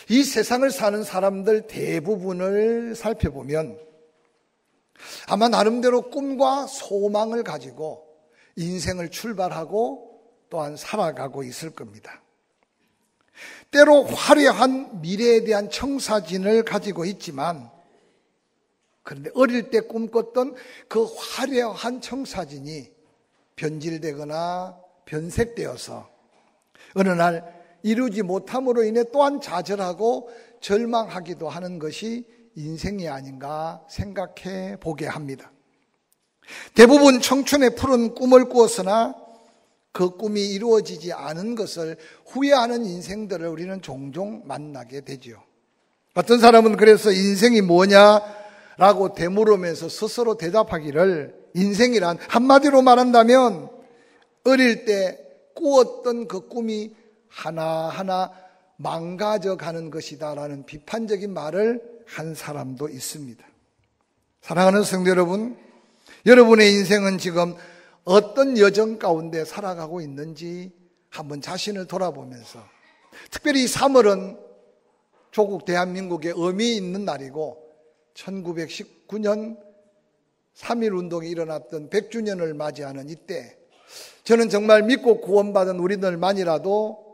이 세상을 사는 사람들 대부분을 살펴보면 아마 나름대로 꿈과 소망을 가지고 인생을 출발하고 또한 살아가고 있을 겁니다. 때로 화려한 미래에 대한 청사진을 가지고 있지만, 그런데 어릴 때 꿈꿨던 그 화려한 청사진이 변질되거나 변색되어서 어느 날 이루지 못함으로 인해 또한 좌절하고 절망하기도 하는 것이 인생이 아닌가 생각해 보게 합니다. 대부분 청춘의 푸른 꿈을 꾸었으나 그 꿈이 이루어지지 않은 것을 후회하는 인생들을 우리는 종종 만나게 되지요. 어떤 사람은 그래서 인생이 뭐냐라고 되물으면서 스스로 대답하기를, 인생이란 한마디로 말한다면 어릴 때 꾸었던 그 꿈이 하나하나 망가져가는 것이다라는 비판적인 말을 한 사람도 있습니다. 사랑하는 성도 여러분, 여러분의 인생은 지금 어떤 여정 가운데 살아가고 있는지 한번 자신을 돌아보면서, 특별히 3월은 조국 대한민국의 의미 있는 날이고 1919년 3.1 운동이 일어났던 100주년을 맞이하는 이때, 저는 정말 믿고 구원받은 우리들만이라도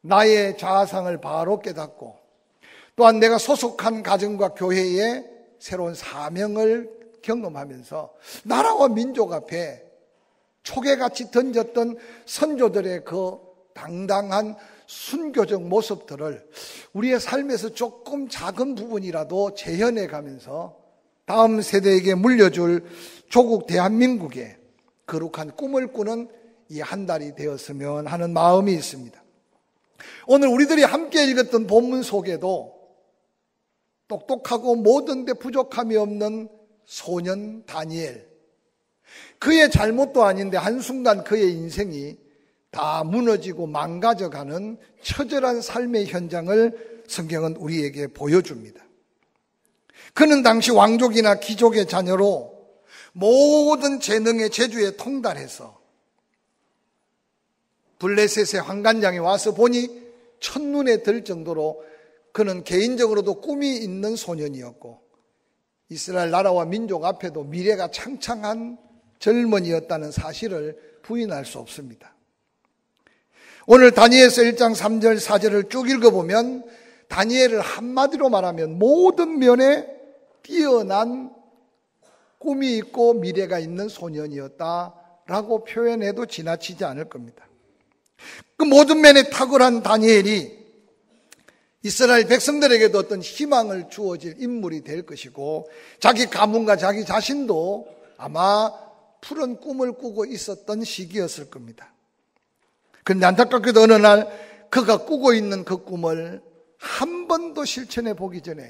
나의 자아상을 바로 깨닫고 또한 내가 소속한 가정과 교회의 새로운 사명을 경험하면서 나라와 민족 앞에 초계같이 던졌던 선조들의 그 당당한 순교적 모습들을 우리의 삶에서 조금 작은 부분이라도 재현해 가면서 다음 세대에게 물려줄 조국 대한민국의 거룩한 꿈을 꾸는 이 한 달이 되었으면 하는 마음이 있습니다. 오늘 우리들이 함께 읽었던 본문 속에도 똑똑하고 모든 데 부족함이 없는 소년 다니엘, 그의 잘못도 아닌데 한순간 그의 인생이 다 무너지고 망가져가는 처절한 삶의 현장을 성경은 우리에게 보여줍니다. 그는 당시 왕족이나 귀족의 자녀로 모든 재능의 재주에 통달해서 블레셋의 환관장이 와서 보니 첫눈에 들 정도로 그는 개인적으로도 꿈이 있는 소년이었고 이스라엘 나라와 민족 앞에도 미래가 창창한 젊은이였다는 사실을 부인할 수 없습니다. 오늘 다니엘서 1장 3절 4절을 쭉 읽어보면 다니엘을 한마디로 말하면 모든 면에 뛰어난 꿈이 있고 미래가 있는 소년이었다라고 표현해도 지나치지 않을 겁니다. 그 모든 면에 탁월한 다니엘이 이스라엘 백성들에게도 어떤 희망을 주어질 인물이 될 것이고 자기 가문과 자기 자신도 아마 푸른 꿈을 꾸고 있었던 시기였을 겁니다. 그런데 안타깝게도 어느 날 그가 꾸고 있는 그 꿈을 한 번도 실천해 보기 전에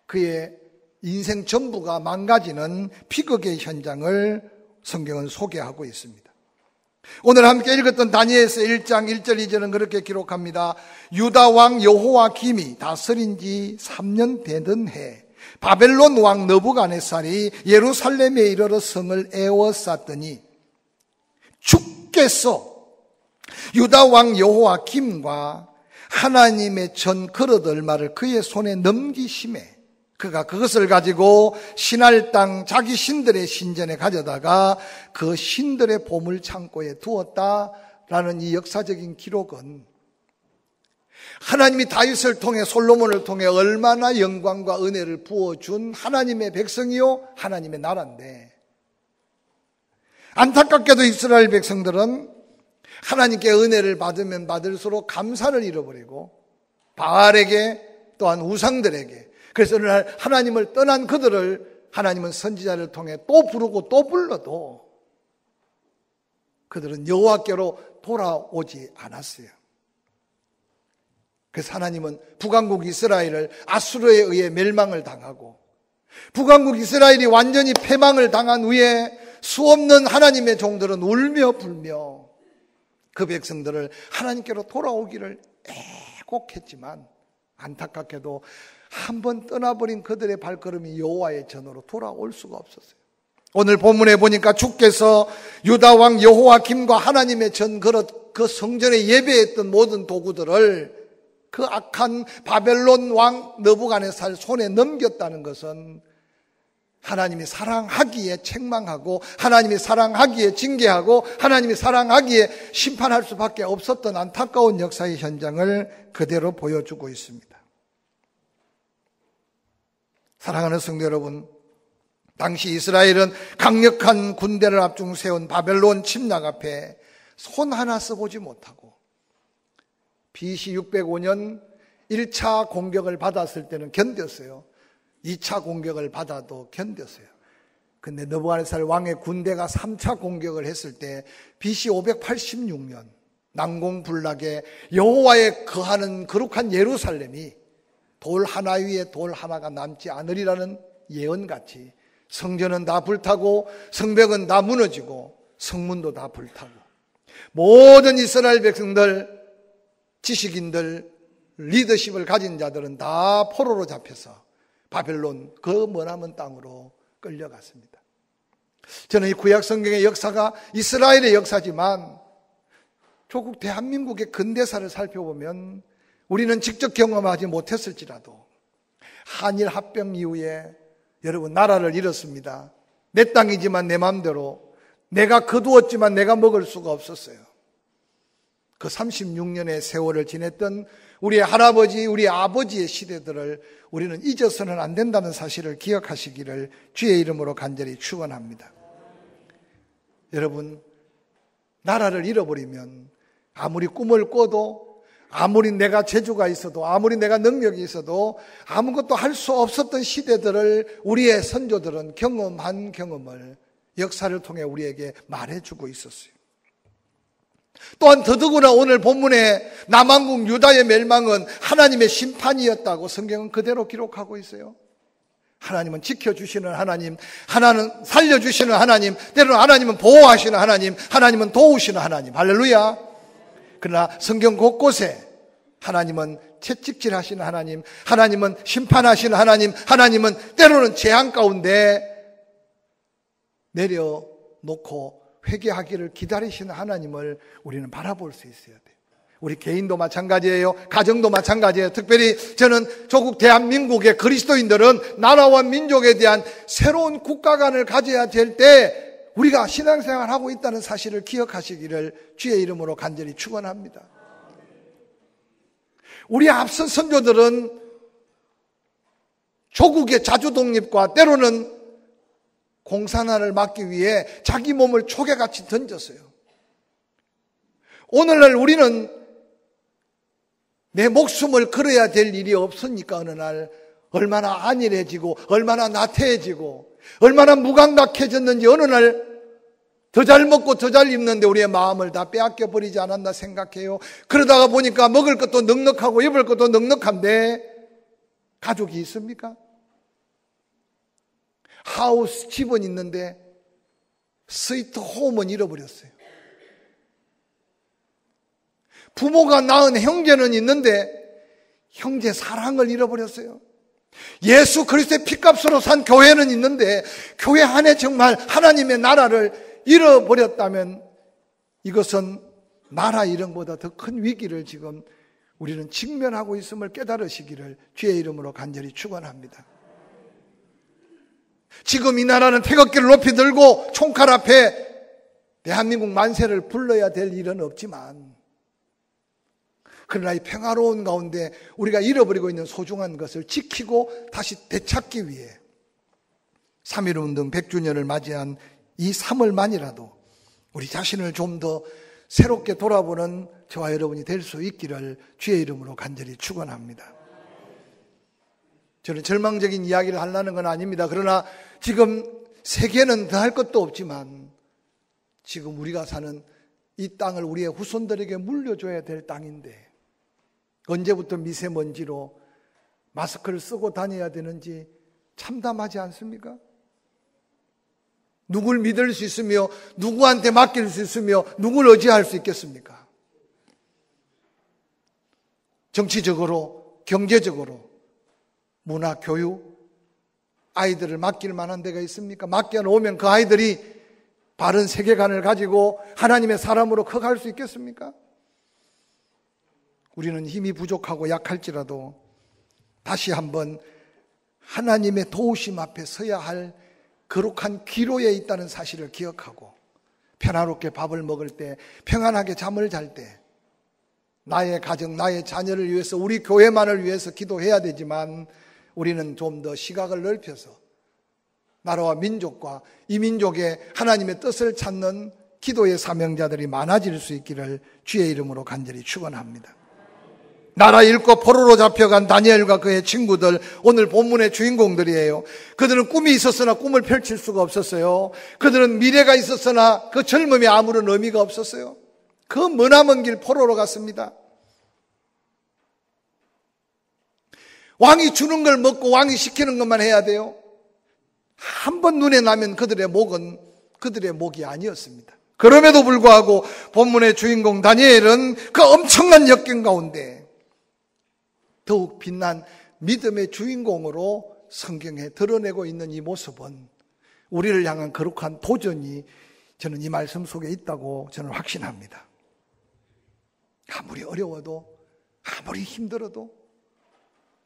그의 인생 전부가 망가지는 비극의 현장을 성경은 소개하고 있습니다. 오늘 함께 읽었던 다니엘서 1장 1절 2절은 그렇게 기록합니다. 유다 왕 여호와김이 다스린 지 3년 되던 해 바벨론 왕 느부갓네살이 예루살렘에 이르러 성을 에워쌌더니 주께서 유다 왕 여호와김과 하나님의 전 그릇 얼마를 그의 손에 넘기심에 그가 그것을 가지고 신할 땅 자기 신들의 신전에 가져다가 그 신들의 보물 창고에 두었다라는 이 역사적인 기록은 하나님이 다윗을 통해 솔로몬을 통해 얼마나 영광과 은혜를 부어준 하나님의 백성이요 하나님의 나라인데, 안타깝게도 이스라엘 백성들은 하나님께 은혜를 받으면 받을수록 감사를 잃어버리고 바알에게 또한 우상들에게, 그래서 어느 날 하나님을 떠난 그들을 하나님은 선지자를 통해 또 부르고 또 불러도 그들은 여호와께로 돌아오지 않았어요. 그래서 하나님은 북왕국 이스라엘을 아수르에 의해 멸망을 당하고 북왕국 이스라엘이 완전히 패망을 당한 후에 수없는 하나님의 종들은 울며 불며 그 백성들을 하나님께로 돌아오기를 애곡했지만 안타깝게도 한번 떠나버린 그들의 발걸음이 여호와의 전으로 돌아올 수가 없었어요. 오늘 본문에 보니까 주께서 유다 왕 여호와김과 하나님의 전 그릇 그 성전에 예배했던 모든 도구들을 그 악한 바벨론 왕 느부갓네살 손에 넘겼다는 것은 하나님이 사랑하기에 책망하고 하나님이 사랑하기에 징계하고 하나님이 사랑하기에 심판할 수밖에 없었던 안타까운 역사의 현장을 그대로 보여주고 있습니다. 사랑하는 성도 여러분, 당시 이스라엘은 강력한 군대를 앞중 세운 바벨론 침략 앞에 손 하나 써보지 못하고 BC 605년 1차 공격을 받았을 때는 견뎠어요. 2차 공격을 받아도 견뎠어요. 근데 느부갓네살 왕의 군대가 3차 공격을 했을 때 BC 586년 난공불락에 여호와의 거하는 거룩한 예루살렘이 돌 하나 위에 돌 하나가 남지 않으리라는 예언같이 성전은 다 불타고 성벽은 다 무너지고 성문도 다 불타고 모든 이스라엘 백성들, 지식인들, 리더십을 가진 자들은 다 포로로 잡혀서 바벨론 그 머나먼 땅으로 끌려갔습니다. 저는 이 구약 성경의 역사가 이스라엘의 역사지만 조국 대한민국의 근대사를 살펴보면 우리는 직접 경험하지 못했을지라도 한일 합병 이후에 여러분 나라를 잃었습니다. 내 땅이지만 내 마음대로 내가 거두었지만 내가 먹을 수가 없었어요. 그 36년의 세월을 지냈던 우리의 할아버지, 우리 아버지의 시대들을 우리는 잊어서는 안 된다는 사실을 기억하시기를 주의 이름으로 간절히 축원합니다. 여러분, 나라를 잃어버리면 아무리 꿈을 꿔도 아무리 내가 재주가 있어도 아무리 내가 능력이 있어도 아무것도 할 수 없었던 시대들을 우리의 선조들은 경험한 경험을 역사를 통해 우리에게 말해주고 있었어요. 또한 더더구나 오늘 본문에 남한국 유다의 멸망은 하나님의 심판이었다고 성경은 그대로 기록하고 있어요. 하나님은 지켜주시는 하나님, 하나는 살려주시는 하나님, 때로는 하나님은 보호하시는 하나님, 하나님은 도우시는 하나님. 할렐루야. 그러나 성경 곳곳에 하나님은 채찍질 하시는 하나님, 하나님은 심판하시는 하나님, 하나님은 때로는 재앙 가운데 내려놓고 회개하기를 기다리시는 하나님을 우리는 바라볼 수 있어야 돼요. 우리 개인도 마찬가지예요. 가정도 마찬가지예요. 특별히 저는 조국 대한민국의 그리스도인들은 나라와 민족에 대한 새로운 국가관을 가져야 될 때 우리가 신앙생활을 하고 있다는 사실을 기억하시기를 주의 이름으로 간절히 축원합니다. 우리 앞선 선조들은 조국의 자주독립과 때로는 공산화를 막기 위해 자기 몸을 초계같이 던졌어요. 오늘날 우리는 내 목숨을 걸어야 될 일이 없으니까 어느 날 얼마나 안일해지고 얼마나 나태해지고 얼마나 무감각해졌는지 어느 날 더 잘 먹고 더 잘 입는데 우리의 마음을 다 빼앗겨 버리지 않았나 생각해요. 그러다가 보니까 먹을 것도 넉넉하고 입을 것도 넉넉한데 가족이 있습니까? 하우스 집은 있는데 스위트 홈은 잃어버렸어요. 부모가 낳은 형제는 있는데 형제 사랑을 잃어버렸어요. 예수 그리스도의 피값으로 산 교회는 있는데 교회 안에 정말 하나님의 나라를 잃어버렸다면 이것은 나라 이름보다 더 큰 위기를 지금 우리는 직면하고 있음을 깨달으시기를 주의 이름으로 간절히 축원합니다. 지금 이 나라는 태극기를 높이 들고 총칼 앞에 대한민국 만세를 불러야 될 일은 없지만 그러나 이 평화로운 가운데 우리가 잃어버리고 있는 소중한 것을 지키고 다시 되찾기 위해 3.1운동 100주년을 맞이한 이 3월만이라도 우리 자신을 좀 더 새롭게 돌아보는 저와 여러분이 될 수 있기를 주의 이름으로 간절히 축원합니다. 저는 절망적인 이야기를 하려는 건 아닙니다. 그러나 지금 세계는 더 할 것도 없지만 지금 우리가 사는 이 땅을 우리의 후손들에게 물려줘야 될 땅인데 언제부터 미세먼지로 마스크를 쓰고 다녀야 되는지 참담하지 않습니까? 누굴 믿을 수 있으며 누구한테 맡길 수 있으며 누굴 의지할 수 있겠습니까? 정치적으로, 경제적으로, 문화, 교육, 아이들을 맡길 만한 데가 있습니까? 맡겨놓으면 그 아이들이 바른 세계관을 가지고 하나님의 사람으로 커갈 수 있겠습니까? 우리는 힘이 부족하고 약할지라도 다시 한번 하나님의 도우심 앞에 서야 할 거룩한 기로에 있다는 사실을 기억하고 평화롭게 밥을 먹을 때, 평안하게 잠을 잘 때, 나의 가정, 나의 자녀를 위해서, 우리 교회만을 위해서 기도해야 되지만 우리는 좀 더 시각을 넓혀서 나라와 민족과 이 민족의 하나님의 뜻을 찾는 기도의 사명자들이 많아질 수 있기를 주의 이름으로 간절히 축원합니다. 나라 잃고 포로로 잡혀간 다니엘과 그의 친구들, 오늘 본문의 주인공들이에요. 그들은 꿈이 있었으나 꿈을 펼칠 수가 없었어요. 그들은 미래가 있었으나 그 젊음에 아무런 의미가 없었어요. 그 머나먼 길 포로로 갔습니다. 왕이 주는 걸 먹고 왕이 시키는 것만 해야 돼요. 한 번 눈에 나면 그들의 목은 그들의 목이 아니었습니다. 그럼에도 불구하고 본문의 주인공 다니엘은 그 엄청난 역경 가운데 더욱 빛난 믿음의 주인공으로 성경에 드러내고 있는 이 모습은 우리를 향한 거룩한 도전이 저는 이 말씀 속에 있다고 저는 확신합니다. 아무리 어려워도, 아무리 힘들어도,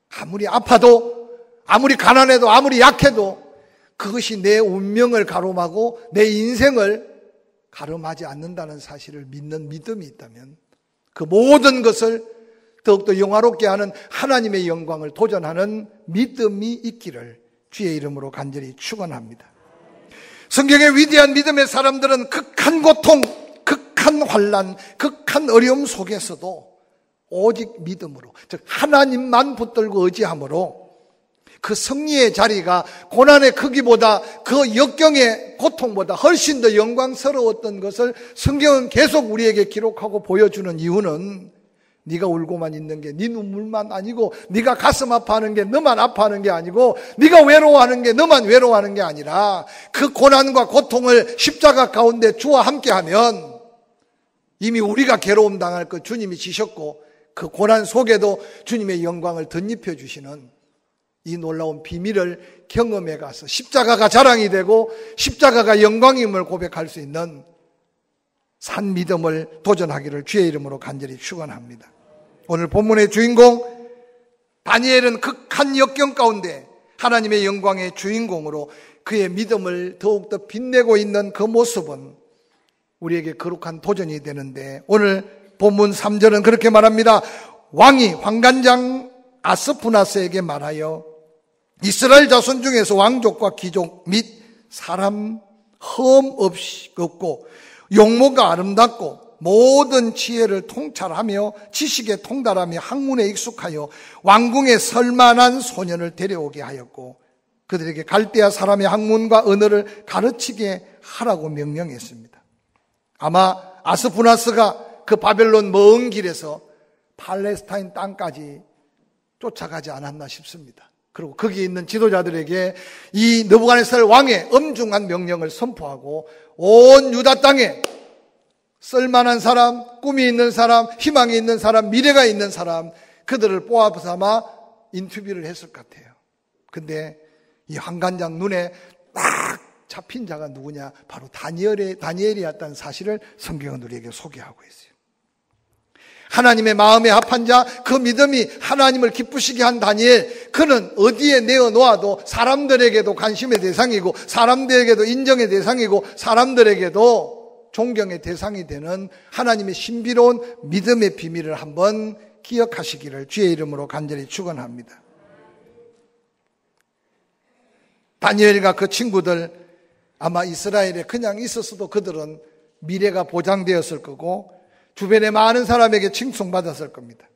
아무리 아파도, 아무리 가난해도, 아무리 약해도 그것이 내 운명을 가름하고 내 인생을 가름하지 않는다는 사실을 믿는 믿음이 있다면 그 모든 것을 더욱더 영화롭게 하는 하나님의 영광을 도전하는 믿음이 있기를 주의 이름으로 간절히 축원합니다. 성경의 위대한 믿음의 사람들은 극한 고통, 극한 환난, 극한 어려움 속에서도 오직 믿음으로, 즉 하나님만 붙들고 의지함으로 그 승리의 자리가 고난의 크기보다 그 역경의 고통보다 훨씬 더 영광스러웠던 것을 성경은 계속 우리에게 기록하고 보여주는 이유는 네가 울고만 있는 게 네 눈물만 아니고, 네가 가슴 아파하는 게 너만 아파하는 게 아니고, 네가 외로워하는 게 너만 외로워하는 게 아니라 그 고난과 고통을 십자가 가운데 주와 함께하면 이미 우리가 괴로움 당할 것 주님이 지셨고 그 고난 속에도 주님의 영광을 덧입혀 주시는 이 놀라운 비밀을 경험해 가서 십자가가 자랑이 되고 십자가가 영광임을 고백할 수 있는 산 믿음을 도전하기를 주의 이름으로 간절히 축원합니다. 오늘 본문의 주인공 다니엘은 극한 역경 가운데 하나님의 영광의 주인공으로 그의 믿음을 더욱더 빛내고 있는 그 모습은 우리에게 거룩한 도전이 되는데, 오늘 본문 3절은 그렇게 말합니다. 왕이 환관장 아스푸나스에게 말하여 이스라엘 자손 중에서 왕족과 귀족 및 사람 흠 없이 없고 용모가 아름답고 모든 지혜를 통찰하며 지식에 통달하며 학문에 익숙하여 왕궁에 설만한 소년을 데려오게 하였고 그들에게 갈대아 사람의 학문과 언어를 가르치게 하라고 명령했습니다. 아마 아스푸나스가 그 바벨론 먼 길에서 팔레스타인 땅까지 쫓아가지 않았나 싶습니다. 그리고 거기에 있는 지도자들에게 이 느부갓네살 왕의 엄중한 명령을 선포하고 온 유다 땅에 쓸만한 사람, 꿈이 있는 사람, 희망이 있는 사람, 미래가 있는 사람, 그들을 뽑아삼아 인터뷰를 했을 것 같아요. 근데 이 환관장 눈에 딱 잡힌 자가 누구냐? 바로 다니엘이었다는 사실을 성경은 우리에게 소개하고 있어요. 하나님의 마음에 합한 자, 그 믿음이 하나님을 기쁘시게 한 다니엘, 그는 어디에 내어놓아도 사람들에게도 관심의 대상이고 사람들에게도 인정의 대상이고 사람들에게도 존경의 대상이 되는 하나님의 신비로운 믿음의 비밀을 한번 기억하시기를 주의 이름으로 간절히 축원합니다. 다니엘과 그 친구들, 아마 이스라엘에 그냥 있었어도 그들은 미래가 보장되었을 거고 주변의 많은 사람에게 칭송받았을 겁니다.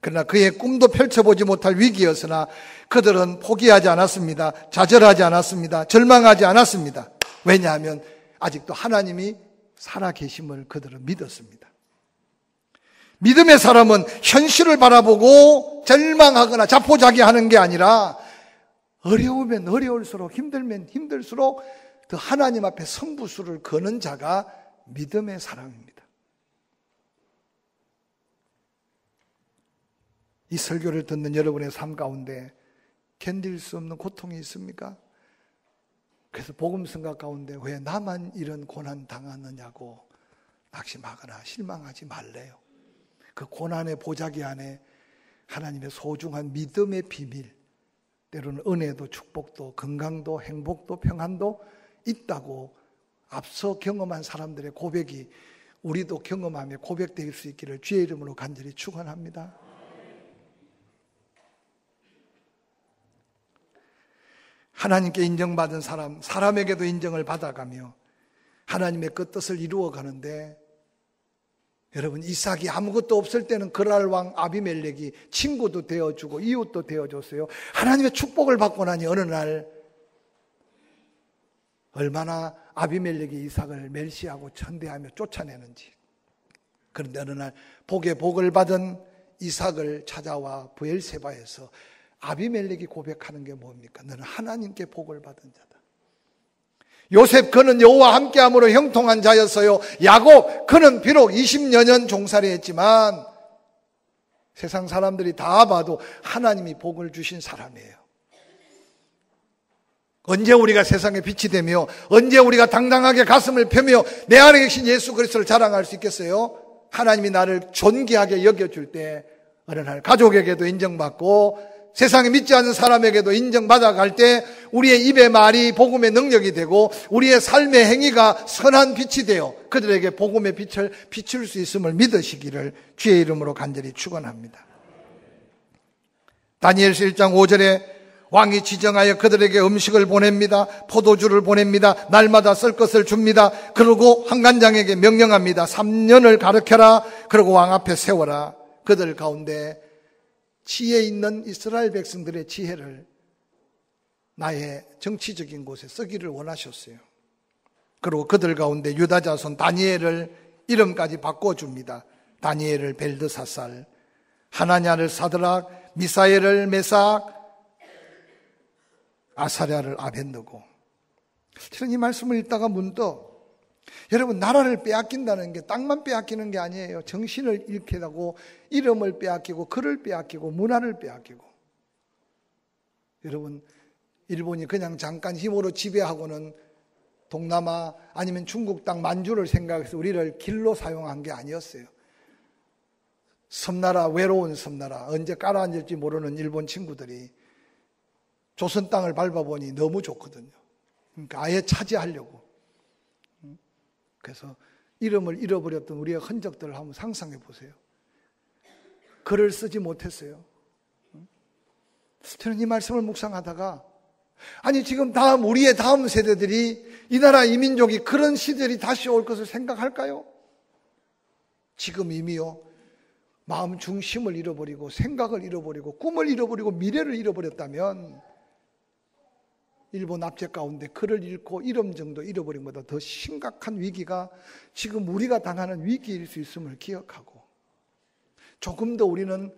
그러나 그의 꿈도 펼쳐보지 못할 위기였으나 그들은 포기하지 않았습니다. 좌절하지 않았습니다. 절망하지 않았습니다. 왜냐하면 아직도 하나님이 살아계심을 그들은 믿었습니다. 믿음의 사람은 현실을 바라보고 절망하거나 자포자기하는 게 아니라 어려우면 어려울수록, 힘들면 힘들수록 더 하나님 앞에 성부수를 거는 자가 믿음의 사람입니다. 이 설교를 듣는 여러분의 삶 가운데 견딜 수 없는 고통이 있습니까? 그래서 복음 생각 가운데 왜 나만 이런 고난 당하느냐고 낙심하거나 실망하지 말래요. 그 고난의 보자기 안에 하나님의 소중한 믿음의 비밀, 때로는 은혜도 축복도 건강도 행복도 평안도 있다고 앞서 경험한 사람들의 고백이 우리도 경험하며 고백될 수 있기를 주의 이름으로 간절히 축원합니다. 하나님께 인정받은 사람, 사람에게도 인정을 받아가며 하나님의 그 뜻을 이루어가는데, 여러분, 이삭이 아무것도 없을 때는 그랄 왕 아비멜렉이 친구도 되어주고 이웃도 되어줬어요. 하나님의 축복을 받고 나니 어느 날 얼마나 아비멜렉이 이삭을 멸시하고 천대하며 쫓아내는지. 그런데 어느 날 복에 복을 받은 이삭을 찾아와 브엘세바에서 아비멜렉이 고백하는 게 뭡니까? 너는 하나님께 복을 받은 자다. 요셉 그는 여호와 함께함으로 형통한 자였어요. 야곱 그는 비록 20여 년 종살이 했지만 세상 사람들이 다 봐도 하나님이 복을 주신 사람이에요. 언제 우리가 세상에 빛이 되며 언제 우리가 당당하게 가슴을 펴며 내 안에 계신 예수 그리스도를 자랑할 수 있겠어요? 하나님이 나를 존귀하게 여겨줄 때 어느 날 가족에게도 인정받고 세상에 믿지 않는 사람에게도 인정받아갈 때 우리의 입의 말이 복음의 능력이 되고 우리의 삶의 행위가 선한 빛이 되어 그들에게 복음의 빛을 비출 수 있음을 믿으시기를 주의 이름으로 간절히 축원합니다. 다니엘서 1장 5절에 왕이 지정하여 그들에게 음식을 보냅니다. 포도주를 보냅니다. 날마다 쓸 것을 줍니다. 그리고 환관장에게 명령합니다. 3년을 가르쳐라. 그리고 왕 앞에 세워라. 그들 가운데 지혜 있는 이스라엘 백성들의 지혜를 나의 정치적인 곳에 쓰기를 원하셨어요. 그리고 그들 가운데 유다 자손 다니엘을 이름까지 바꿔줍니다. 다니엘을 벨드사살, 하나냐를 사드락, 미사엘을 메삭, 아사랴를 아벳느고. 저는 이 말씀을 읽다가 문득 여러분, 나라를 빼앗긴다는 게 땅만 빼앗기는 게 아니에요. 정신을 잃게 하고 이름을 빼앗기고 글을 빼앗기고 문화를 빼앗기고. 여러분, 일본이 그냥 잠깐 힘으로 지배하고는 동남아 아니면 중국 땅 만주를 생각해서 우리를 길로 사용한 게 아니었어요. 섬나라, 외로운 섬나라, 언제 깔아앉을지 모르는 일본 친구들이 조선 땅을 밟아보니 너무 좋거든요. 그러니까 아예 차지하려고. 그래서 이름을 잃어버렸던 우리의 흔적들을 한번 상상해 보세요. 글을 쓰지 못했어요. 저는 이 말씀을 묵상하다가 아니 지금 우리의 다음 세대들이 이 나라 이 민족이 그런 시절이 다시 올 것을 생각할까요? 지금 이미요 마음 중심을 잃어버리고 생각을 잃어버리고 꿈을 잃어버리고 미래를 잃어버렸다면 일본 압제 가운데 글을 잃고 이름 정도 잃어버린 것보다 더 심각한 위기가 지금 우리가 당하는 위기일 수 있음을 기억하고 조금 더 우리는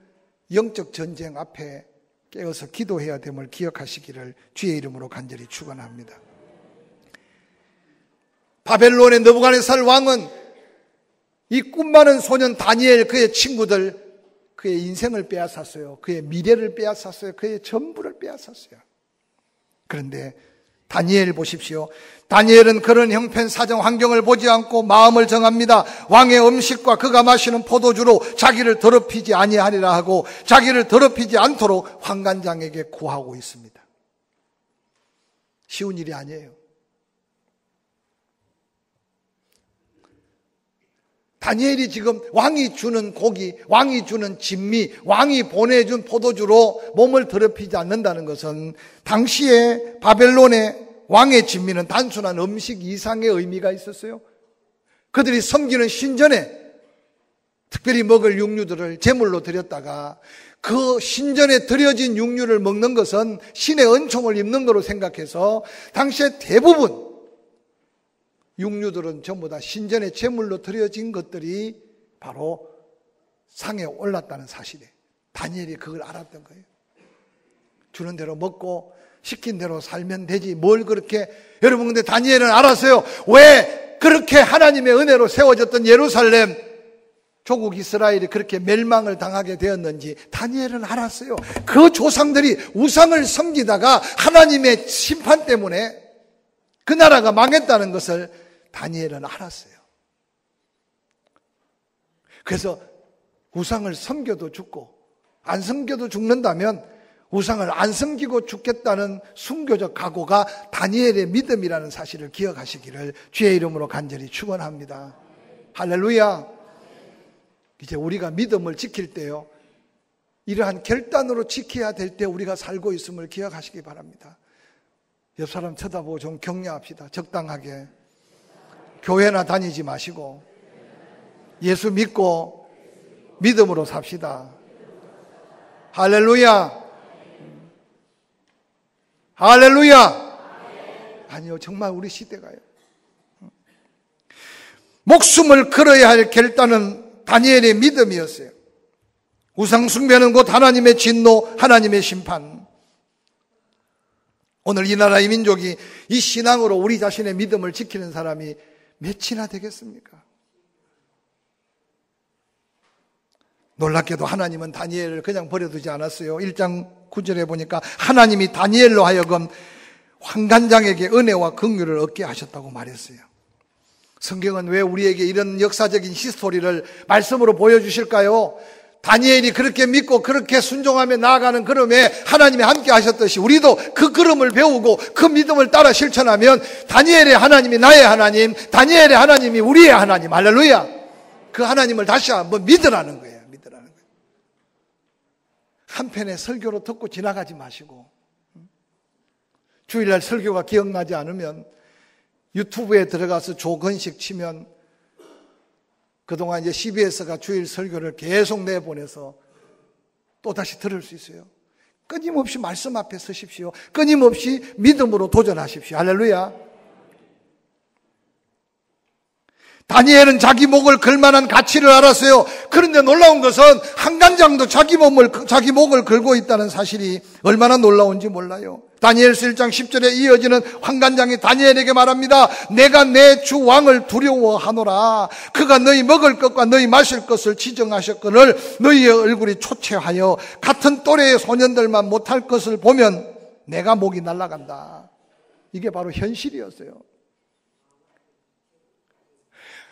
영적 전쟁 앞에 깨어서 기도해야 됨을 기억하시기를 주의 이름으로 간절히 축원합니다. 바벨론의 느부갓네살 왕은 이 꿈 많은 소년 다니엘 그의 친구들 그의 인생을 빼앗았어요. 그의 미래를 빼앗았어요. 그의 전부를 빼앗았어요. 그런데 다니엘 보십시오. 다니엘은 그런 형편 사정 환경을 보지 않고 마음을 정합니다. 왕의 음식과 그가 마시는 포도주로 자기를 더럽히지 아니하리라 하고 자기를 더럽히지 않도록 환관장에게 구하고 있습니다. 쉬운 일이 아니에요. 다니엘이 지금 왕이 주는 고기, 왕이 주는 진미, 왕이 보내준 포도주로 몸을 더럽히지 않는다는 것은 당시에 바벨론의 왕의 진미는 단순한 음식 이상의 의미가 있었어요. 그들이 섬기는 신전에 특별히 먹을 육류들을 제물로 드렸다가 그 신전에 드려진 육류를 먹는 것은 신의 은총을 입는 거로 생각해서 당시에 대부분 육류들은 전부 다 신전에 제물로 드려진 것들이 바로 상에 올랐다는 사실이에요. 다니엘이 그걸 알았던 거예요. 주는 대로 먹고 시킨 대로 살면 되지 뭘 그렇게. 여러분 근데 다니엘은 알았어요. 왜 그렇게 하나님의 은혜로 세워졌던 예루살렘 조국 이스라엘이 그렇게 멸망을 당하게 되었는지 다니엘은 알았어요. 그 조상들이 우상을 섬기다가 하나님의 심판 때문에 그 나라가 망했다는 것을 다니엘은 알았어요. 그래서 우상을 섬겨도 죽고 안 섬겨도 죽는다면 우상을 안 섬기고 죽겠다는 순교적 각오가 다니엘의 믿음이라는 사실을 기억하시기를 주의 이름으로 간절히 축원합니다. 할렐루야. 이제 우리가 믿음을 지킬 때요, 이러한 결단으로 지켜야 될 때 우리가 살고 있음을 기억하시기 바랍니다. 옆 사람 쳐다보고 좀 격려합시다. 적당하게. 교회나 다니지 마시고 예수 믿고 믿음으로 삽시다. 할렐루야. 할렐루야. 아니요, 정말 우리 시대가요, 목숨을 걸어야 할 결단은 다니엘의 믿음이었어요. 우상숭배는 곧 하나님의 진노, 하나님의 심판. 오늘 이 나라 이 민족이 이 신앙으로 우리 자신의 믿음을 지키는 사람이 몇이나 되겠습니까? 놀랍게도 하나님은 다니엘을 그냥 버려두지 않았어요. 1장 9절에 보니까 하나님이 다니엘로 하여금 환관장에게 은혜와 긍휼을 얻게 하셨다고 말했어요. 성경은 왜 우리에게 이런 역사적인 히스토리를 말씀으로 보여주실까요? 다니엘이 그렇게 믿고 그렇게 순종하며 나아가는 걸음에 하나님이 함께 하셨듯이 우리도 그 걸음을 배우고 그 믿음을 따라 실천하면 다니엘의 하나님이 나의 하나님, 다니엘의 하나님이 우리의 하나님, 할렐루야. 그 하나님을 다시 한번 믿으라는 거예요. 믿으라는 거예요. 한편의 설교로 듣고 지나가지 마시고, 주일날 설교가 기억나지 않으면 유튜브에 들어가서 조건식 치면 그동안 이제 CBS가 주일 설교를 계속 내보내서 또다시 들을 수 있어요. 끊임없이 말씀 앞에 서십시오. 끊임없이 믿음으로 도전하십시오. 할렐루야. 다니엘은 자기 목을 걸 만한 가치를 알았어요. 그런데 놀라운 것은 한간장도 자기 목을 걸고 있다는 사실이 얼마나 놀라운지 몰라요. 다니엘서 1장 10절에 이어지는 한간장이 다니엘에게 말합니다. 내가 내 주 왕을 두려워하노라. 그가 너희 먹을 것과 너희 마실 것을 지정하셨거늘 너희의 얼굴이 초췌하여 같은 또래의 소년들만 못할 것을 보면 내가 목이 날아간다. 이게 바로 현실이었어요.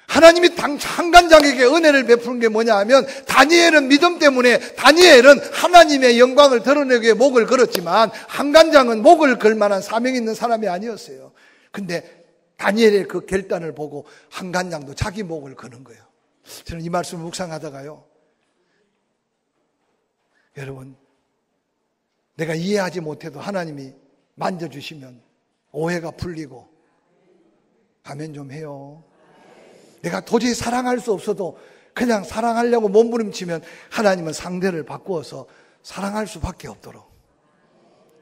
하나님이 한간장에게 은혜를 베푸는 게 뭐냐 하면, 다니엘은 믿음 때문에 다니엘은 하나님의 영광을 드러내기 위해 목을 걸었지만 한간장은 목을 걸 만한 사명이 있는 사람이 아니었어요. 근데 다니엘의 그 결단을 보고 한간장도 자기 목을 거는 거예요. 저는 이 말씀을 묵상하다가요, 여러분, 내가 이해하지 못해도 하나님이 만져주시면 오해가 풀리고 아멘 좀 해요. 내가 도저히 사랑할 수 없어도 그냥 사랑하려고 몸부림치면 하나님은 상대를 바꾸어서 사랑할 수밖에 없도록.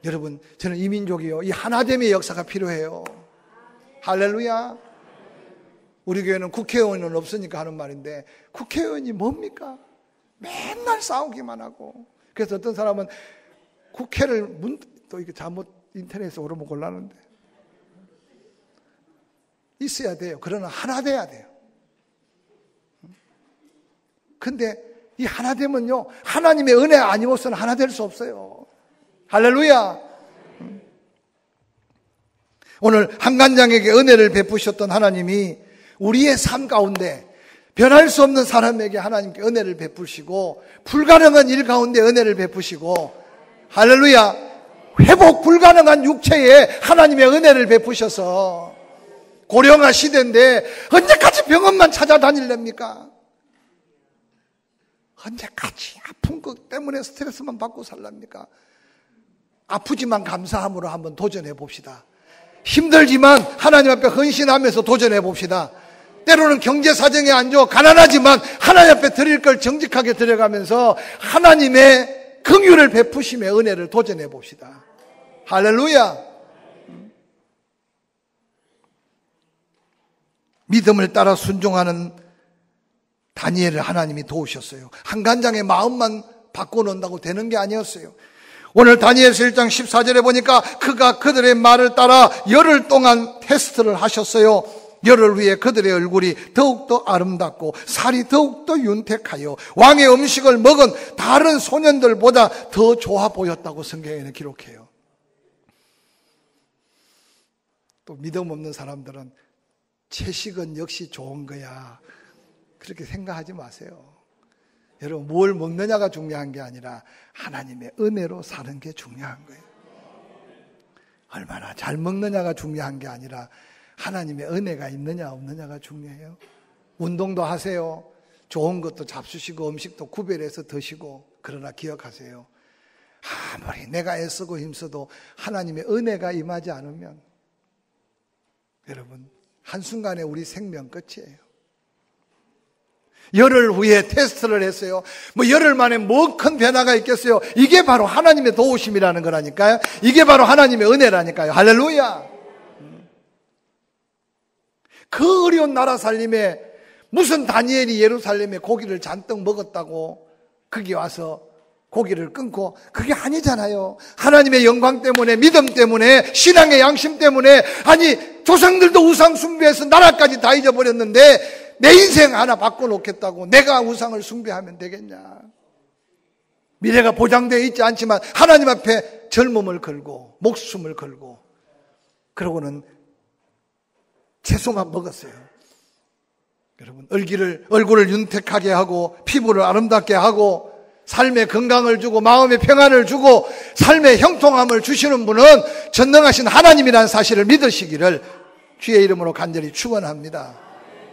여러분, 저는 이 민족이요, 이 하나됨의 역사가 필요해요. 할렐루야. 우리 교회는 국회의원은 없으니까 하는 말인데, 국회의원이 뭡니까? 맨날 싸우기만 하고. 그래서 어떤 사람은 국회를 또 이게 잘못 인터넷에 오르면 곤란한데, 있어야 돼요. 그러나 하나 돼야 돼요. 근데 이 하나 되면요, 하나님의 은혜 아니고서는 하나 될 수 없어요. 할렐루야. 오늘 한간장에게 은혜를 베푸셨던 하나님이 우리의 삶 가운데 변할 수 없는 사람에게 하나님께 은혜를 베푸시고, 불가능한 일 가운데 은혜를 베푸시고, 할렐루야, 회복 불가능한 육체에 하나님의 은혜를 베푸셔서, 고령화 시대인데 언제까지 병원만 찾아다닐랍니까? 언제까지 아픈 것 때문에 스트레스만 받고 살랍니까? 아프지만 감사함으로 한번 도전해 봅시다. 힘들지만 하나님 앞에 헌신하면서 도전해 봅시다. 때로는 경제 사정이 안 좋아 가난하지만 하나님 앞에 드릴 걸 정직하게 드려가면서 하나님의 긍휼을 베푸심의 은혜를 도전해 봅시다. 할렐루야. 믿음을 따라 순종하는 다니엘을 하나님이 도우셨어요. 한간장의 마음만 바꿔놓는다고 되는 게 아니었어요. 오늘 다니엘서 1장 14절에 보니까 그가 그들의 말을 따라 열흘 동안 테스트를 하셨어요. 열흘 후에 그들의 얼굴이 더욱더 아름답고 살이 더욱더 윤택하여 왕의 음식을 먹은 다른 소년들보다 더 좋아 보였다고 성경에는 기록해요. 또 믿음 없는 사람들은 채식은 역시 좋은 거야, 그렇게 생각하지 마세요. 여러분, 뭘 먹느냐가 중요한 게 아니라 하나님의 은혜로 사는 게 중요한 거예요. 얼마나 잘 먹느냐가 중요한 게 아니라 하나님의 은혜가 있느냐 없느냐가 중요해요. 운동도 하세요. 좋은 것도 잡수시고 음식도 구별해서 드시고, 그러나 기억하세요. 아무리 내가 애쓰고 힘써도 하나님의 은혜가 임하지 않으면 여러분, 한순간에 우리 생명 끝이에요. 열흘 후에 테스트를 했어요. 뭐 열흘 만에 뭐 큰 변화가 있겠어요? 이게 바로 하나님의 도우심이라는 거라니까요. 이게 바로 하나님의 은혜라니까요. 할렐루야. 그 어려운 나라 살림에 무슨 다니엘이 예루살렘에 고기를 잔뜩 먹었다고 거기 와서 고기를 끊고, 그게 아니잖아요. 하나님의 영광 때문에, 믿음 때문에, 신앙의 양심 때문에, 아니 조상들도 우상 숭배해서 나라까지 다 잊어버렸는데 내 인생 하나 바꿔놓겠다고 내가 우상을 숭배하면 되겠냐. 미래가 보장되어 있지 않지만 하나님 앞에 젊음을 걸고 목숨을 걸고, 그러고는 채소만 먹었어요. 여러분, 얼굴을 윤택하게 하고 피부를 아름답게 하고 삶의 건강을 주고 마음의 평안을 주고 삶의 형통함을 주시는 분은 전능하신 하나님이라는 사실을 믿으시기를 주의 이름으로 간절히 축원합니다.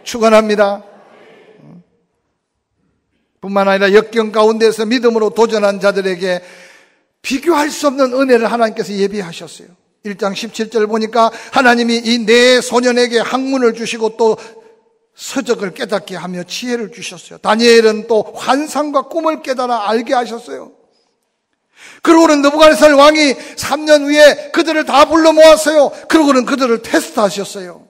축원합니다. 뿐만 아니라 역경 가운데서 믿음으로 도전한 자들에게 비교할 수 없는 은혜를 하나님께서 예비하셨어요. 1장 17절 보니까 하나님이 이 네 소년에게 학문을 주시고 또 서적을 깨닫게 하며 지혜를 주셨어요. 다니엘은 또 환상과 꿈을 깨달아 알게 하셨어요. 그러고는 느부갓네살 왕이 3년 후에 그들을 다 불러 모았어요. 그러고는 그들을 테스트하셨어요.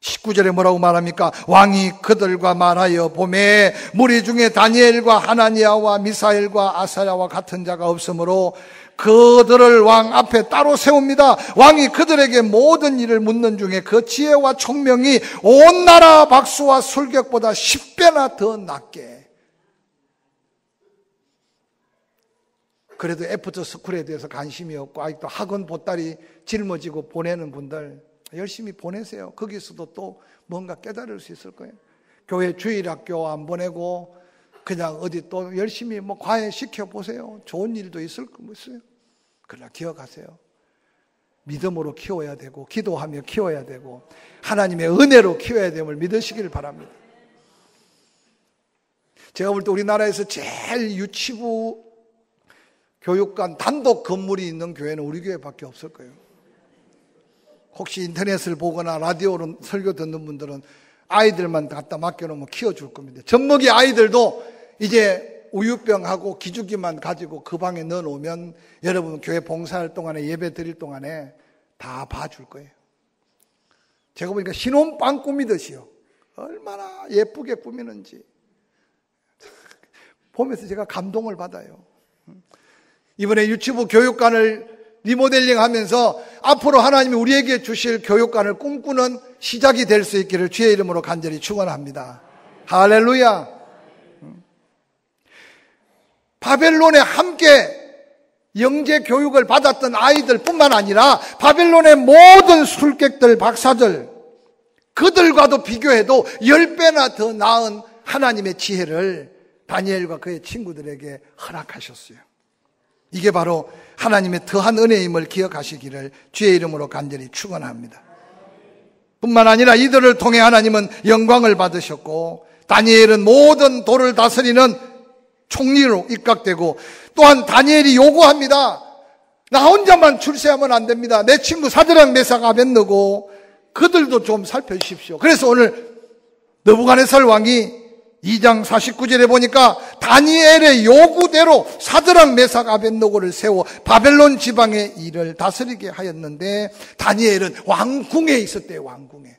19절에 뭐라고 말합니까? 왕이 그들과 말하여 보매 무리 중에 다니엘과 하나니아와 미사엘과 아사랴와 같은 자가 없으므로 그들을 왕 앞에 따로 세웁니다. 왕이 그들에게 모든 일을 묻는 중에 그 지혜와 총명이 온 나라 박수와 술객보다 10배나 더 낫게. 그래도 애프터 스쿨에 대해서 관심이 없고 아직도 학원 보따리 짊어지고 보내는 분들 열심히 보내세요. 거기서도 또 뭔가 깨달을 수 있을 거예요. 교회 주일학교 안 보내고 그냥 어디 또 열심히 뭐 과외 시켜보세요. 좋은 일도 있을 거예요. 그러나 기억하세요. 믿음으로 키워야 되고 기도하며 키워야 되고 하나님의 은혜로 키워야 됨을 믿으시기를 바랍니다. 제가 볼 때 우리나라에서 제일 유치부 교육관 단독 건물이 있는 교회는 우리 교회밖에 없을 거예요. 혹시 인터넷을 보거나 라디오로 설교 듣는 분들은 아이들만 갖다 맡겨놓으면 키워줄 겁니다. 젖먹이 아이들도 이제 우유병하고 기저귀만 가지고 그 방에 넣어놓으면 여러분 교회 봉사할 동안에 예배 드릴 동안에 다 봐줄 거예요. 제가 보니까 신혼방 꾸미듯이요. 얼마나 예쁘게 꾸미는지 보면서 제가 감동을 받아요. 이번에 유치부 교육관을 리모델링 하면서 앞으로 하나님이 우리에게 주실 교육관을 꿈꾸는 시작이 될 수 있기를 주의 이름으로 간절히 축원합니다. 할렐루야. 바벨론에 함께 영재 교육을 받았던 아이들 뿐만 아니라 바벨론의 모든 술객들, 박사들, 그들과도 비교해도 10배나 더 나은 하나님의 지혜를 다니엘과 그의 친구들에게 허락하셨어요. 이게 바로 하나님의 더한 은혜임을 기억하시기를 주의 이름으로 간절히 축원합니다. 뿐만 아니라 이들을 통해 하나님은 영광을 받으셨고 다니엘은 모든 도를 다스리는 총리로 입각되고 또한 다니엘이 요구합니다. 나 혼자만 출세하면 안 됩니다. 내 친구 사드락 메삭 아벳느고 그들도 좀 살펴주십시오. 그래서 오늘 느부갓네살 왕이 2장 49절에 보니까 다니엘의 요구대로 사드락 메삭 아벳느고를 세워 바벨론 지방의 일을 다스리게 하였는데 다니엘은 왕궁에 있었대요. 왕궁에.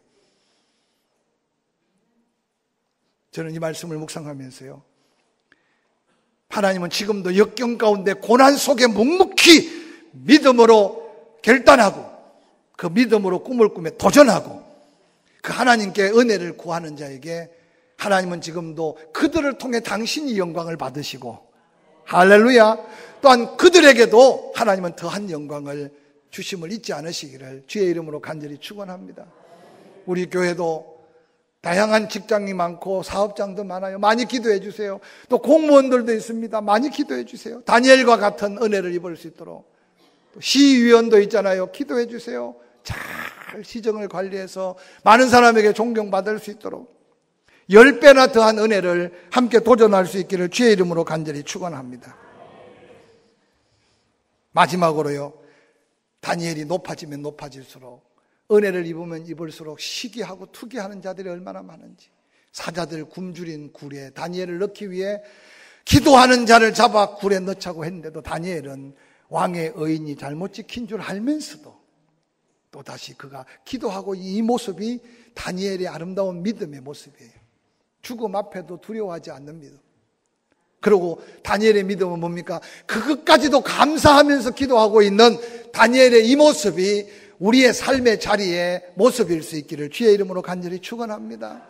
저는 이 말씀을 묵상하면서요, 하나님은 지금도 역경 가운데 고난 속에 묵묵히 믿음으로 결단하고 그 믿음으로 꿈을 꾸며 도전하고 그 하나님께 은혜를 구하는 자에게 하나님은 지금도 그들을 통해 당신이 영광을 받으시고 할렐루야, 또한 그들에게도 하나님은 더한 영광을 주심을 잊지 않으시기를 주의 이름으로 간절히 축원합니다. 우리 교회도 다양한 직장이 많고 사업장도 많아요. 많이 기도해 주세요. 또 공무원들도 있습니다. 많이 기도해 주세요. 다니엘과 같은 은혜를 입을 수 있도록. 또 시의원도 있잖아요. 기도해 주세요. 잘 시정을 관리해서 많은 사람에게 존경받을 수 있도록 10배나 더한 은혜를 함께 도전할 수 있기를 주의 이름으로 간절히 축원합니다. 마지막으로요, 다니엘이 높아지면 높아질수록, 은혜를 입으면 입을수록 시기하고 투기하는 자들이 얼마나 많은지, 사자들 굶주린 굴에 다니엘을 넣기 위해 기도하는 자를 잡아 굴에 넣자고 했는데도 다니엘은 왕의 의인이 잘못 지킨 줄 알면서도 또다시 그가 기도하고, 이 모습이 다니엘의 아름다운 믿음의 모습이에요. 죽음 앞에도 두려워하지 않는 믿음. 그리고 다니엘의 믿음은 뭡니까? 그것까지도 감사하면서 기도하고 있는 다니엘의 이 모습이 우리의 삶의 자리의 모습일 수 있기를 주의 이름으로 간절히 축원합니다.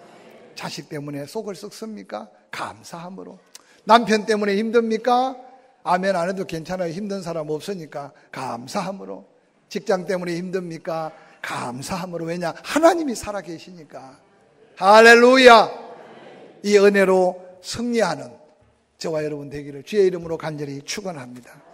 자식 때문에 속을 썩습니까? 감사함으로. 남편 때문에 힘듭니까? 아멘 안 해도 괜찮아요. 힘든 사람 없으니까 감사함으로. 직장 때문에 힘듭니까? 감사함으로. 왜냐? 하나님이 살아계시니까. 할렐루야. 이 은혜로 승리하는 저와 여러분 되기를 주의 이름으로 간절히 축원합니다.